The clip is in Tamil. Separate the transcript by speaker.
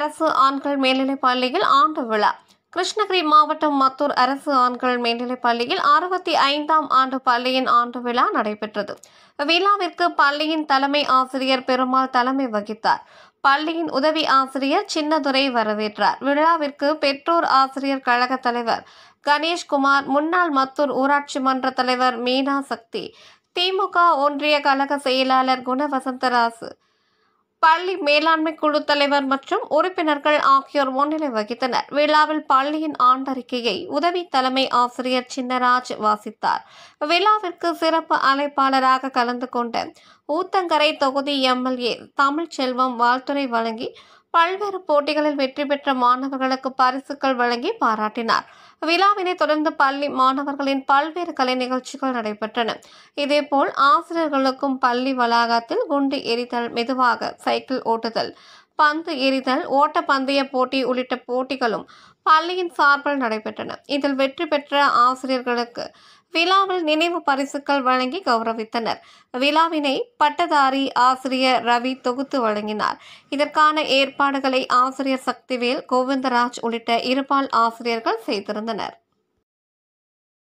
Speaker 1: அரசு ஆண்கள் மேல்நிலைப் பள்ளியில் ஆண்டு விழா. கிருஷ்ணகிரி மாவட்டம் மத்தூர் அரசு ஆண்கள் மேல்நிலைப் பள்ளியில் 65ஆம் ஆண்டு பள்ளியின் ஆண்டு விழா நடைபெற்றது. விழாவிற்கு பள்ளியின் தலைமை ஆசிரியர் பெருமாள் தலைமை வகித்தார். பள்ளியின் உதவி ஆசிரியர் சின்னதுரை வரவேற்றார். விழாவிற்கு பெற்றோர் ஆசிரியர் கழக தலைவர் கணேஷ்குமார், முன்னாள் மத்தூர் ஊராட்சி மன்ற தலைவர் மீனா சக்தி, திமுக ஒன்றிய கழக செயலாளர் குணவசந்தராசு, பள்ளி மேலாண்மை குழு தலைவர் மற்றும் உறுப்பினர்கள் ஆகியோர் முன்னிலை வகித்தனர். விழாவில் பள்ளியின் ஆண்டறிக்கையை உதவி தலைமை ஆசிரியர் சின்னராஜ் வாசித்தார். விழாவிற்கு சிறப்பு அழைப்பாளராக கலந்து கொண்ட ஊத்தங்கரை தொகுதி எம்எல்ஏ தமிழ்ச்செல்வம் வாழ்த்துரை வழங்கி பல்வேறு போட்டிகளில் வெற்றி பெற்ற மாணவர்களுக்கு பரிசுகள் வழங்கி பாராட்டினார். விழாவினை தொடர்ந்து பள்ளி மாணவர்களின் பல்வேறு கலை நிகழ்ச்சிகள் நடைபெற்றன. இதேபோல் ஆசிரியர்களுக்கும் பள்ளி வளாகத்தில் குண்டு எறிதல், மெதுவாக சைக்கிள் ஓட்டுதல், பந்து எறிதல், ஓட்டப்பந்தய போட்டி உள்ளிட்ட போட்டிகளும் பள்ளியின் சார்பில் நடைபெற்றன. இதில் வெற்றி பெற்ற ஆசிரியர்களுக்கு விழாவில் நினைவு பரிசுகள் வழங்கி கௌரவித்தனர். விழாவினை பட்டதாரி ஆசிரியர் ரவி தொகுத்து வழங்கினார். இதற்கான ஏற்பாடுகளை ஆசிரியர் சக்திவேல், கோவிந்தராஜ் உள்ளிட்ட இருபால் ஆசிரியர்கள் செய்திருந்தனர்.